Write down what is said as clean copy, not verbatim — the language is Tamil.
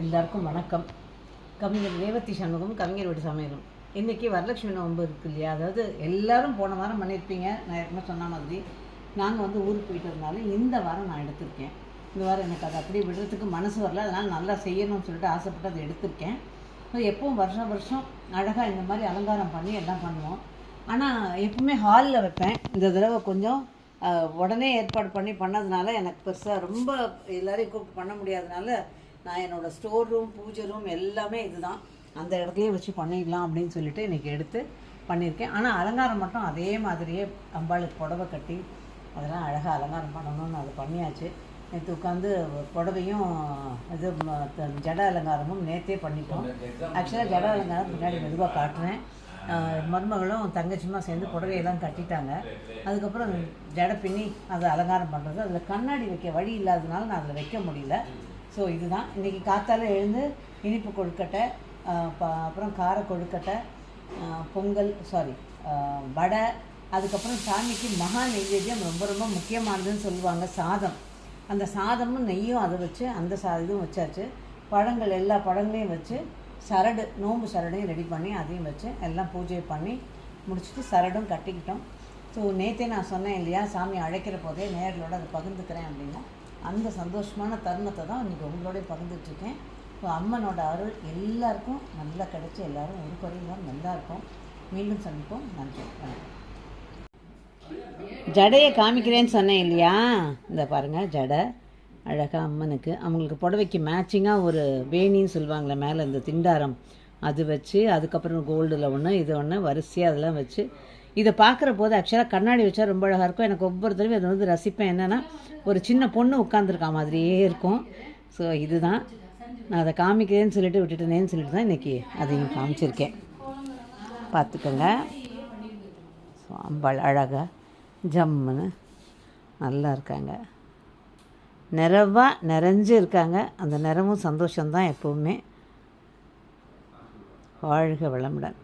எல்லாருக்கும் வணக்கம். கவிஞர் ரேவதி சண்முகம், கவிஞர் வீட்டு சமையலும். இன்றைக்கி வரலட்சுமி நோன்பு இருக்கு இல்லையா? அதாவது எல்லோரும் போன வாரம் பண்ணியிருப்பீங்க. நான் ஏற்கனவே சொன்ன மாதிரி நாங்கள் ஊருக்கு போயிட்டு இருந்தாலும் இந்த வாரம் நான் எடுத்திருக்கேன். இந்த வாரம் எனக்கு அதை அப்படியே விடுறதுக்கு மனசு வரல. அதனால் நல்லா செய்யணும்னு சொல்லிட்டு ஆசைப்பட்டு அதை எடுத்திருக்கேன். எப்பவும் வருஷம் அழகாக இந்த மாதிரி அலங்காரம் பண்ணி எல்லாம் பண்ணுவோம். ஆனால் எப்பவுமே ஹாலில் வைப்பேன். இந்த தடவை கொஞ்சம் உடனே ஏற்பாடு பண்ணதுனால எனக்கு பெருசாக ரொம்ப எல்லோரையும் கூப்பிட்டு பண்ண முடியாதனால நான் என்னோடய ஸ்டோர் ரூம், பூஜை ரூம் எல்லாமே இதுதான், அந்த இடத்துலையே வச்சு பண்ணிடலாம் அப்படின்னு சொல்லிட்டு இன்றைக்கி எடுத்து பண்ணியிருக்கேன். ஆனால் அலங்காரம் மட்டும் அதே மாதிரியே அம்பாளுக்கு புடவை கட்டி அதெல்லாம் அழகாக அலங்காரம் பண்ணணும்னு அதை பண்ணியாச்சு. நேற்று உட்காந்து புடவையும் இது ஜட அலங்காரமும் நேற்றே பண்ணிட்டோம். ஆக்சுவலாக ஜட அலங்காரம் முன்னாடி மெதுவாக காட்டுறேன். மருமகளும் தங்கச்சியுமா சேர்ந்து புடவையெல்லாம் கட்டிட்டாங்க. அதுக்கப்புறம் ஜடை பின்னி அதை அலங்காரம் பண்ணுறது. அதில் கண்ணாடி வைக்க வழி இல்லாததுனால நான் அதில் வைக்க முடியல. ஸோ இதுதான் இன்றைக்கி காத்தால எழுந்து இனிப்பு கொழுக்கட்டை, அப்புறம் கார கொழுக்கட்டை, பொங்கல், வடை, அதுக்கப்புறம் சாமிக்கு மகா நெய்வேத்தியம் ரொம்ப ரொம்ப முக்கியமானதுன்னு சொல்லுவாங்க, சாதம். அந்த சாதமும் நெய்யும் அதை வச்சு அந்த இதுவும் வச்சாச்சு. பழங்கள், எல்லா பழங்களையும் வச்சு சரடு, நோம்பு சரடையும் ரெடி பண்ணி அதையும் வச்சு எல்லாம் பூஜை பண்ணி முடிச்சுட்டு சரடும் கட்டிக்கிட்டோம். ஸோ நேற்றே நான் சொன்னேன் இல்லையா, சாமி அழைக்கிற போதே நேர்களோடு அதை பகிர்ந்துக்கிறேன் அப்படின்னா, அந்த சந்தோஷமான தருணத்தை தான் இன்றைக்கி உங்களோடய பகிர்ந்துட்டுருக்கேன். ஸோ அம்மனோட அருள் எல்லாருக்கும் நல்லா கிடச்சி எல்லோரும் ஒரு குறையிலும் நல்லா இருக்கும். மீண்டும் சந்திப்போம். நன்றி. ஜடையை காமிக்கிறேன்னு சொன்னேன் இல்லையா, இந்த பாருங்கள் ஜடை அழகாக அம்மனுக்கு. அவங்களுக்கு புடவைக்கு மேட்சிங்காக ஒரு வேணின்னு சொல்லுவாங்களே மேலே இந்த திண்டாரம், அது வச்சு அதுக்கப்புறம் கோல்டில் ஒன்று இது ஒன்று வரிசையாக அதெல்லாம் வச்சு இதை பார்க்குற போது ஆக்சுவலாக கண்ணாடி வச்சா ரொம்ப அழகாக இருக்கும். எனக்கு ஒவ்வொரு தடவை அதை ரசிப்பேன். என்னென்னா ஒரு சின்ன பொண்ணு உட்காந்துருக்கா மாதிரியே இருக்கும். ஸோ இதுதான் நான் அதை காமிக்கிறேன்னு சொல்லிட்டு விட்டுட்டேனேன்னு சொல்லிட்டு தான் இன்றைக்கி அதையும் காமிச்சிருக்கேன். பார்த்துக்கோங்க. ஸோ அம்பாள் அழகாக ஜம்முன்னு நல்லா இருக்காங்க, நிறைஞ்சு இருக்காங்க. அந்த நிறமும் சந்தோஷம்தான் எப்போவுமே. வாழ்க வளமுடன்.